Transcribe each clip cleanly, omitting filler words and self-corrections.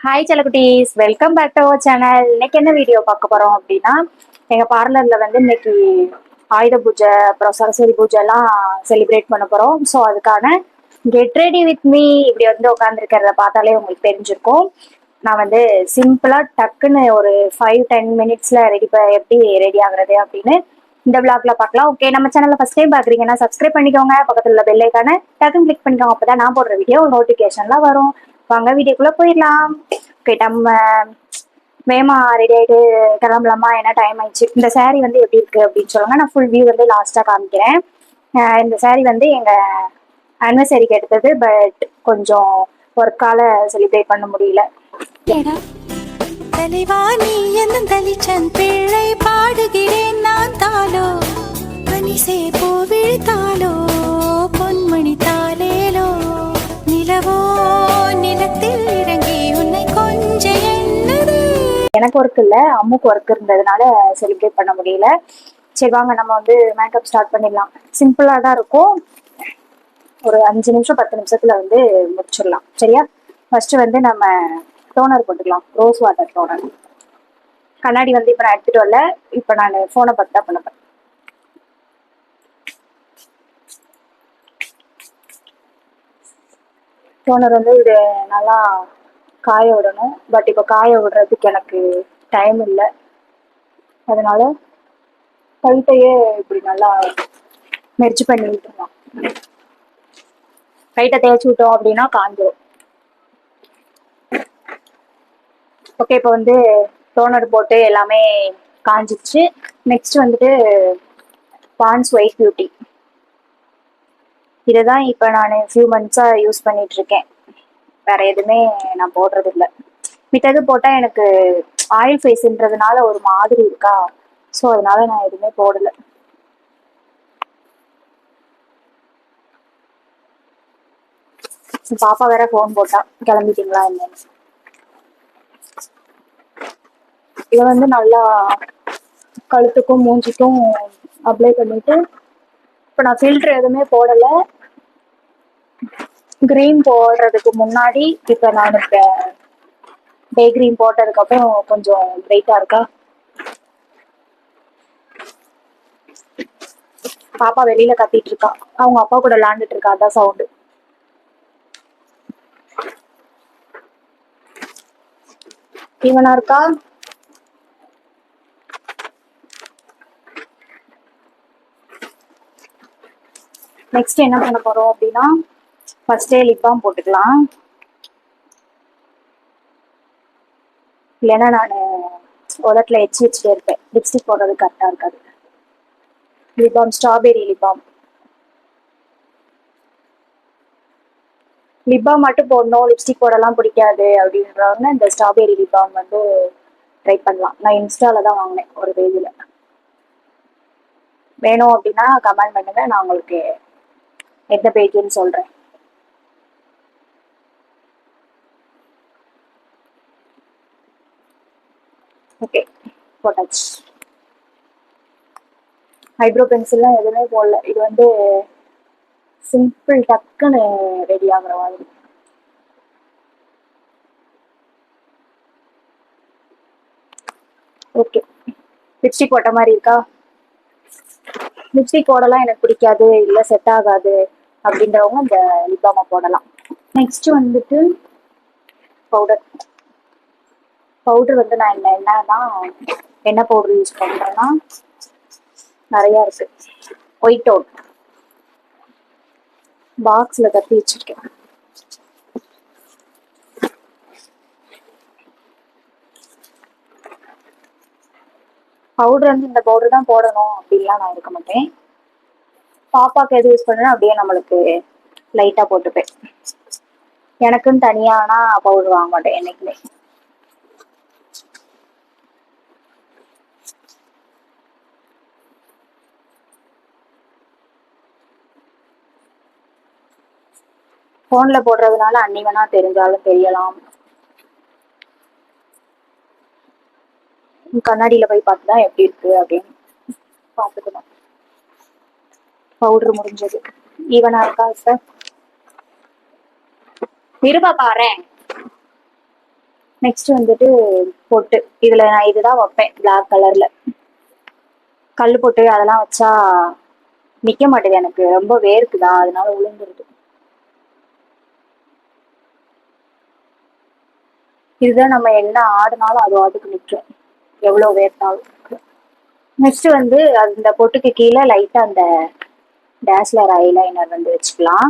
Hi செல்லக்குட்டீஸ், welcome back to our channel. இன்னைக்கு என்ன வீடியோ பார்க்க போறோம் அப்படின்னா, எங்க பார்லர்ல வந்து இன்னைக்கு ஆயுத பூஜை அப்புறம் சரஸ்வதி பூஜை எல்லாம் செலிப்ரேட் பண்ண போறோம். ஸோ அதுக்கான கெட் ரெடி வித் மீ இப்படி வந்து உட்காந்துருக்கிறத பார்த்தாலே உங்களுக்கு தெரிஞ்சிருக்கும். நான் வந்து சிம்பிளா டக்குன்னு ஒரு 5-10 மினிட்ஸ்ல எப்படி ரெடி ஆகுறது அப்படின்னு இந்த விளாக்ல பார்க்கலாம். ஓகே, நம்ம சேனல்ல ஃபர்ஸ்ட் டைம் பாக்குறீங்கன்னா சப்ஸ்கிரைப் பண்ணிக்கோங்க, பக்கத்துல உள்ள பெல் ஐக்கான டக்குன்னு கிளிக் பண்ணிக்கோங்க, அப்பதான் நான் போடுற வீடியோ நோட்டிபிகேஷன்ல வரும். வாங்க வீடியோக்குள்ள போயிடலாம். ஓகே, நம்ம வேமா ரெடி ஆயிட்டு கிளம்பலாமா? என்ன டைம் ஆயிடுச்சு. இந்த saree வந்து எப்படி இருக்கு அப்படின்னு சொல்லுங்க. நான் ஃபுல் வியூ வந்து லாஸ்டா காமிக்கிறேன். இந்த saree வந்து எங்க அனிவர்சரிக்கு எடுத்தது. பட் கொஞ்சம் ஒர்க்கால செலிப்ரேட் பண்ண முடியல. தலைவாணி என்னும் தலிச்சன் பிள்ளை பாடுகிறேன் நான் தாளோ மனிசே பூ விழித்தாலோ பொன்மணி தாலேலோ நிலவோ நிலத்தில் இறங்கி உன்னை கொஞ்சம் என்னது. எனக்கு ஒர்க் இல்லை, அம்முக்கு ஒர்க் இருந்ததுனால செலிப்ரேட் பண்ண முடியல. சரி வாங்க நம்ம வந்து மேக்கப் ஸ்டார்ட் பண்ணிடலாம். சிம்பிளா தான் இருக்கும். ஒரு 5 நிமிஷம் 10 நிமிஷத்துல வந்து முடிச்சிடலாம். சரியா? ஃபர்ஸ்ட் வந்து நம்ம டோனர் போட்டுக்கலாம். Rose water toner. கண்ணாடி வந்து இப்ப நான் எடுத்துட்டு வரல. இப்ப நான் போனை பார்த்து தான் பண்ண. டோனர் வந்து இது நல்லா காய விடணும். பட் இப்ப காய விடுறதுக்கு எனக்கு டைம் இல்லை. அதனால கைட்டையே இப்படி நல்லா மெர்ஜ் பண்ணி விட்டுருவோம். கைட்டை தேய்ச்சி விட்டோம் அப்படின்னா காஞ்சிரும். ஓகே, இப்போ வந்து டோனர் போட்டு எல்லாமே காஞ்சிச்சு. நெக்ஸ்ட் வந்துட்டு பாண்ட்ஸ் ஒயிட் பியூட்டி. இதுதான் இப்போ நான் ஃபியூ மந்த்ஸா யூஸ் பண்ணிட்டு இருக்கேன். வேற எதுவுமே நான் போடுறது இல்லை. மித்தது போட்டா எனக்கு ஆயில் ஃபேஸ்ன்றதுனால ஒரு மாதிரி இருக்கா. ஸோ அதனால நான் எதுவுமே போடல. பாப்பா வேற ஃபோன் போட்டா, கிளம்பிட்டீங்களா என்னன்னு. இதை வந்து நல்லா கழுத்துக்கும் மூஞ்சிக்கும் அப்ளை பண்ணிட்டு இப்போ நான் ஃபில்டர் எதுவுமே போடலை. கிரீம் போடுறதுக்கு முன்னாடி இப்போ நான் டே கிரீம் போட்டதுக்கு அப்புறம் கொஞ்சம் பிரைட்டா இருக்கா. பாப்பா வெளியில கத்திட்டு இருக்கா. அவங்க அப்பா கூட விளாண்டுட்டு இருக்கா. அதான் சவுண்டு. இவனா இருக்கா. நெக்ஸ்ட் என்ன பண்ண போறோம் அப்படின்னா, ஃபர்ஸ்டே லிப் பாம் போட்டுக்கலாம். இல்லைன்னா நான் உதட்டில் எச்சு வச்சுட்டே இருப்பேன். லிப்ஸ்டிக் போடுறது கரெக்டா இருக்காது. Lip balm strawberry lip balm. Lip balm மட்டும் போடணும், லிப்ஸ்டிக் போடலாம் பிடிக்காது அப்படின்றவங்க இந்த ஸ்ட்ராபெரி லிப் பாம் வந்து ட்ரை பண்ணலாம். நான் இன்ஸ்டால தான் வாங்கினேன் ஒரு பேஜில். வேணும் அப்படின்னா கமெண்ட் பண்ணுங்க, நான் உங்களுக்கு எந்த பேஜ்னு சொல்றேன். ஓகே, போட்டாச்சு. ஐப்ரோ பென்சில்லாம் எதுவுமே போடல. இது வந்து சிம்பிள் டக்குன்னு ரெடி ஆகுற மாதிரி. ஓகே, லிப்ஸ்டிக் போட்ட மாதிரி இருக்கா. லிப்ஸ்டிக் போடலாம் எனக்கு பிடிக்காது, இல்லை செட் ஆகாது அப்படின்றவங்க இந்த லிப் பாமை போடலாம். நெக்ஸ்ட் வந்துட்டு பவுடர். பவுடர் வந்து நான் என்னன்னா என்ன பவுடர் யூஸ் பண்றேன்னா நிறைய இருக்கு. ஒயிட் அவுட் பாக்ஸ்ல தட்டி வச்சிருக்கேன். பவுடர் வந்து இந்த பவுடர் தான் போடணும் அப்படின்லாம் நான் இருக்க மாட்டேன். பாப்பாக்கு எது யூஸ் பண்ணுறேன் அப்படியே நம்மளுக்கு லைட்டா போட்டுப்பேன். எனக்குன்னு தனியானா பவுடர் வாங்க மாட்டேன் என்னைக்குமே. போன்ல போடுறதுனால அன்னிவனா தெரிஞ்சாலும் தெரியலாம். கண்ணாடியில போய் பார்த்துதான் எப்படி இருக்கு அப்படின்னு பார்த்துக்கணும். பவுடர் முடிஞ்சது. ஈவனா இருக்கா சார்? இருபா பாரு. நெக்ஸ்ட் வந்துட்டு பொட்டு. இதுல நான் இதுதான் வைப்பேன், பிளாக் கலர்ல. கல் பொட்டு அதெல்லாம் வச்சா நிக்க மாட்டேது, எனக்கு ரொம்ப வேர்க்குதா அதனால விழுந்துருது. இதுதான் நம்ம என்ன ஆடினாலும் அது அதுக்கு நிற்கும், எவ்வளவு வேர்த்தாலும். நெக்ஸ்ட் வந்து அந்த பொட்டுக்கு கீழே லைட்டா அந்த டேஸ்லர் ஐலைனர் வந்து வச்சுக்கலாம்.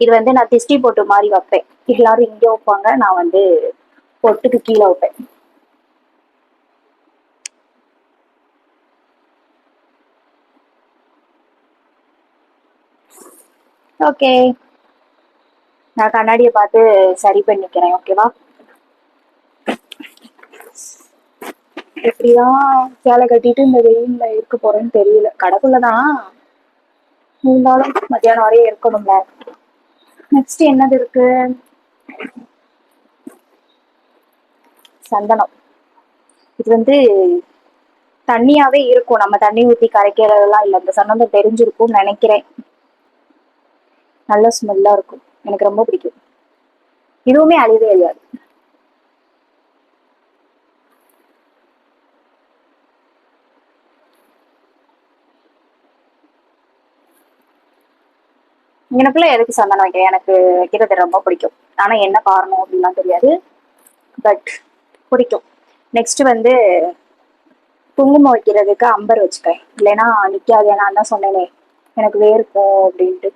இது வந்து நான் திஷ்டி பொட்டு மாதிரி வைப்பேன். எல்லாரும் இங்கே வைப்பாங்க, நான் வந்து பொட்டுக்கு கீழே வைப்பேன். ஓகே, நான் கண்ணாடியை பார்த்து சரி பண்ணிக்கிறேன். ஓகேவா? எப்படிதான் சேலை கட்டிட்டு இந்த வெயில்ல இருக்க போறேன்னு தெரியல. கடைக்குள்ளதான் இருந்தாலும் மத்தியானம் வரையும் இருக்கணும்ல. நெக்ஸ்ட் என்னது இருக்கு? சந்தனம். இது வந்து தண்ணியாவே இருக்கும், நம்ம தண்ணி ஊத்தி கரைக்கிறதெல்லாம் இல்லை. இந்த சந்தனம் தெரிஞ்சிருக்கும்னு நினைக்கிறேன். நல்ல ஸ்மெல்லா இருக்கும், எனக்கு ரொம்ப பிடிக்கும். இதுவுமே அழிவே அழியாது. எனக்குள்ள எதுக்கு சந்தனம் வைக்கிறேன், எனக்கு வைக்கிறது ரொம்ப பிடிக்கும். ஆனா என்ன காரணம் அப்படின்லாம் தெரியாது, பட் பிடிக்கும். நெக்ஸ்ட் வந்து குங்குமம் வைக்கிறதுக்கு அம்பர் வச்சுக்கேன், இல்லைன்னா நிக்காது. நான் தான் சொன்னேனே எனக்கு வேர்க்கும் அப்படின்ட்டு.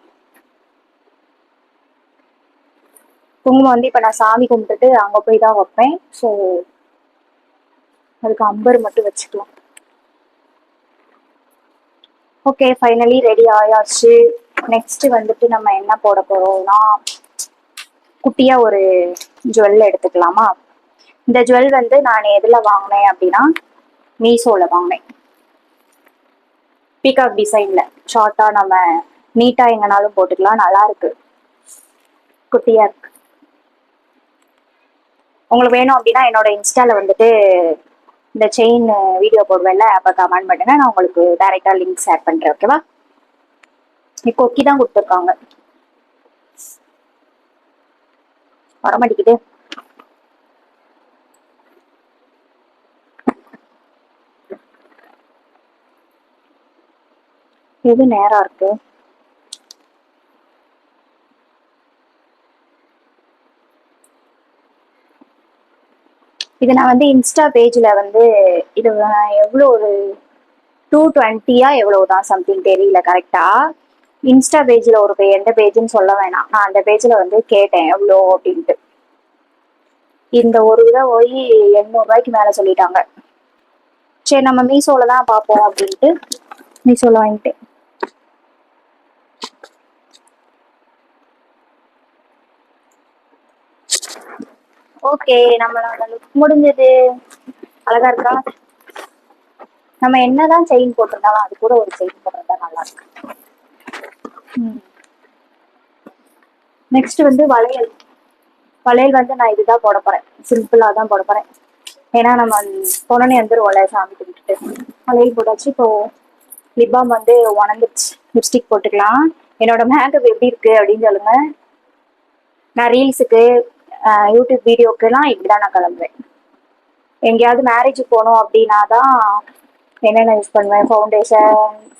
குங்குமம் வந்து இப்ப நான் சாமி கும்பிட்டுட்டு அங்க போய் தான் வைப்பேன். ஸோ அதுக்கு அம்பர் மட்டும் வச்சுக்கலாம். ஓகே, ஃபைனலி ரெடி ஆயாச்சு. நெக்ஸ்ட் வந்துட்டு நம்ம என்ன போட போறோம்னா, குட்டியா ஒரு ஜுவல் எடுத்துக்கலாமா? இந்த ஜுவல் வந்து நான் எதுல வாங்கினேன் அப்படின்னா, மீஷோல வாங்கினேன். பீகாக் டிசைன்ல ஷார்ட்டா நம்ம நீட்டா எங்கனாலும் போட்டுக்கலாம், நல்லா இருக்கு, குட்டியா இருக்கு. உங்களுக்கு வேணும் அப்படின்னா என்னோட இன்ஸ்டால வந்துட்டு இந்த செயின் வீடியோ போடுவேன்ல, அப்ப கமெண்ட் பண்ணுங்க, நான் உங்களுக்கு டைரக்டா லிங்க் ஷேர் பண்றேன். ஓகேவா? கொக்கி தான் கொடுத்துருக்காங்க, வரமாட்டேங்குது. எது நேரா இருக்கு? இது நான் வந்து இன்ஸ்டா பேஜ்ல வந்து இது எவ்வளோ ஒரு 220 எவ்வளவுதான் சம்திங் தெரியல கரெக்டா. இன்ஸ்டா பேஜ்ல ஒரு எந்த பேஜ்னு சொல்ல வேணாம், நான் அந்த பேஜ்ல வந்து கேட்டேன் எவ்வளோ அப்படின்ட்டு. இந்த ஒரு இதை போய் 800 மேல சொல்லிட்டாங்க. சரி நம்ம மீஷோல தான் பார்ப்போம் அப்படின்ட்டு மீஷோல வாங்கிட்டேன். ஓகே, நம்மளோட லுக் முடிஞ்சது. அழகா இருக்கா? நம்ம என்னதான் செயின் போட்டிருந்தாலும் அது கூட ஒரு செயின் போட்டிருந்தா நல்லா இருக்கு. நெக்ஸ்ட் வந்து வளையல். வளையல் வந்து நான் இதுதான் போட போறேன், சிம்பிளா தான் போட போறேன். ஏன்னா நம்ம பொண்ணு வந்துருவோம்ல சாமி கும்பிட்டுட்டு. வளையல் போட்டாச்சு. இப்போ லிப்பாம் வந்து உணர்ந்துச்சு, லிப்ஸ்டிக் போட்டுக்கலாம். என்னோட மேக்கப் எப்படி இருக்கு அப்படின்னு சொல்லுங்க. நான் ரீல்ஸுக்கு யூடியூப் வீடியோக்கெல்லாம் இப்படிதான் நான் கிளம்புவேன். எங்கேயாவது மேரேஜ் போகணும் அப்படின்னா தான் என்னென்ன யூஸ் பண்ணுவேன்,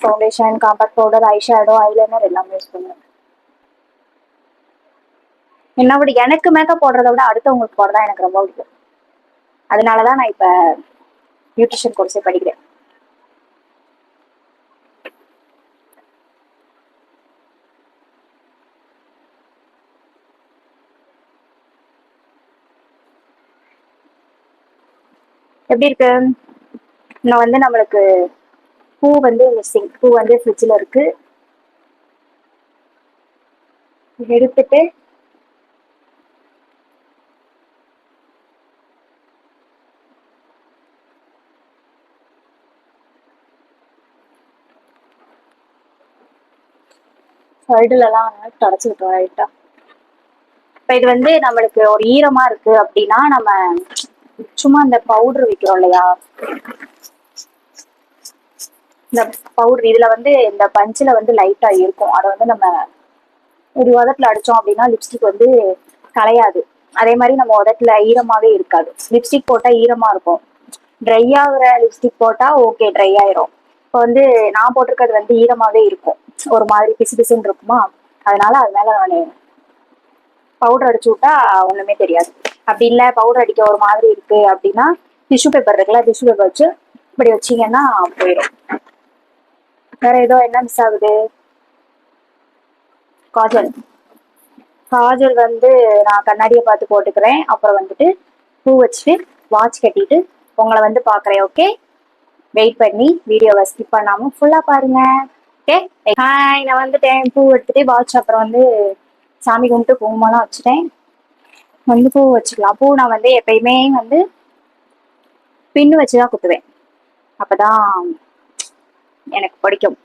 foundation compact powder, eyeshadow, eyeliner எல்லாமே யூஸ் பண்ணுவேன். என்ன விட எனக்கு மேக்கப் போடுறத விட அடுத்தவங்களுக்கு போடுறதா எனக்கு ரொம்ப பிடிக்கும். அதனாலதான் நான் இப்ப நியூட்ரிஷன் கோர்ஸே படிக்கிறேன். எப்படி இருக்கு? இன்னும் வந்து நம்மளுக்கு பூ வந்து மிஸ்ஸிங். பூ வந்து ஃப்ரிட்ஜில் இருக்கு, எடுத்துட்டு சைடுலலாம் தொடச்சி விட்டுருவோம் ரைட்டா. இப்போ இது வந்து நம்மளுக்கு ஒரு ஈரமா இருக்கு அப்படின்னா நம்ம சும்மா அந்த பவுடர் வைக்கிறோம் இல்லையா, இந்த பவுடர் இதுல வந்து இந்த பஞ்சில வந்து லைட்டா இருக்கும், அதை வந்து நம்ம ஒரு வதத்துல அடிச்சோம் அப்படின்னா லிப்ஸ்டிக் வந்து கலையாது. அதே மாதிரி நம்ம உதட்டுல ஈரமாவே இருக்காது. லிப்ஸ்டிக் போட்டா ஈரமா இருக்கும், ட்ரை ஆகுற லிப்ஸ்டிக் போட்டா ஓகே ட்ரை ஆயிரும். இப்போ வந்து நான் போட்டிருக்கிறது வந்து ஈரமாவே இருக்கும், ஒரு மாதிரி பிசு பிசுன்னு இருக்குமா, அதனால அது மேல நான் பவுடர் அடிச்சு விட்டா ஒண்ணுமே தெரியாது. அப்படி இல்லை பவுடர் அடிக்க ஒரு மாதிரி இருக்கு அப்படின்னா டிஷ்யூ பேப்பர் இருக்குல்ல, டிஷ்யூ பேப்பர் வச்சு இப்படி வச்சீங்கன்னா போயிடும். வேற ஏதோ என்ன மிஸ் ஆகுது? காஜல். காஜல் வந்து நான் கண்ணாடியை பார்த்து போட்டுக்கிறேன். அப்புறம் வந்துட்டு பூ வச்சுட்டு வாட்ச் கட்டிட்டு உங்களை வந்து பாக்குறேன். ஓகே, வெயிட் பண்ணி வீடியோவை ஸ்கிப் பண்ணாம ஃபுல்லா பாருங்க. ஓகே, ஹாய், நான் வந்துட்டேன். பூ எடுத்துட்டு வாட்ச் அப்புறம் வந்து சாமி கும்பிட்டு குங்குமம்லாம் வச்சுட்டேன். வந்து பூ வச்சுக்கலாம். பூ நான் வந்து எப்பயுமே வந்து பின்னு வச்சுதான் குத்துவேன், அப்பதான் எனக்கு பிடிக்கும்.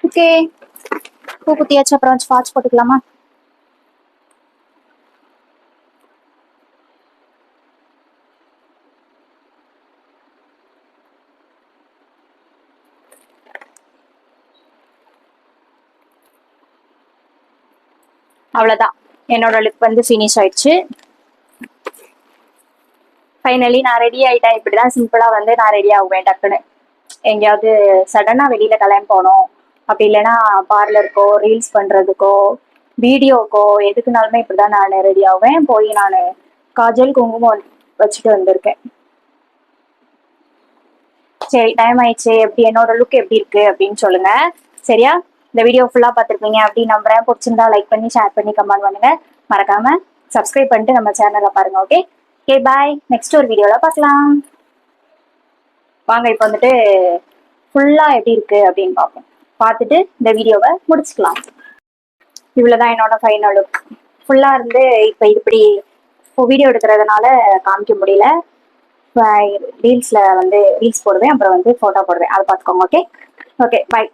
ஓகே, பூ குத்தியாச்சு. அப்புறம் வச்சு வாட்ச் போட்டுக்கலாமா? அவ்வளவுதான், என்னோட லுக் வந்து ஃபினிஷ் ஆயிடுச்சு. ஃபைனலி நான் ரெடி ஆயிட்டேன். இப்படிதான் சிம்பிளா வந்து நான் ரெடி ஆகுவேன். டக்குன்னு எங்கேயாவது சடனா வெளியில கிளம்பி போனோம், அப்படி இல்லைன்னா பார்லருக்கோ ரீல்ஸ் பண்றதுக்கோ வீடியோக்கோ எதுக்குனாலுமே இப்படிதான் நான் ரெடி ஆகுவேன். போய் நான் காஜல் குங்குமம் வச்சுட்டு வந்திருக்கேன். சரி, டைம் ஆயிடுச்சு. எப்படி என்னோட லுக் எப்படி இருக்கு அப்படின்னு சொல்லுங்க. சரியா? இந்த வீடியோ ஃபுல்லா பார்த்துருப்பீங்க அப்படின்னு நம்புறேன். பிடிச்சிருந்தா லைக் பண்ணி ஷேர் பண்ணி கமெண்ட் பண்ணுங்க. மறக்காம சப்ஸ்கிரைப் பண்ணிட்டு நம்ம சேனலை பாருங்க. ஓகே ஓகே, பாய். நெக்ஸ்ட் ஒரு வீடியோல பார்க்கலாம். வாங்க இப்போ வந்துட்டு ஃபுல்லா எப்படி இருக்கு அப்படின்னு பார்ப்போம். பார்த்துட்டு இந்த வீடியோவை முடிச்சுக்கலாம். இவ்வளவுதான் என்னோட ஃபைனல் லுக். ஃபுல்லா இருந்து இப்போ இப்படி வீடியோ எடுக்கிறதுனால காமிக்க முடியல. ரீல்ஸ்ல வந்து ரீல்ஸ் போடுவேன், அப்புறம் வந்து போட்டோ போடுவேன், அதை பார்த்துக்கோங்க. ஓகே ஓகே, பாய்.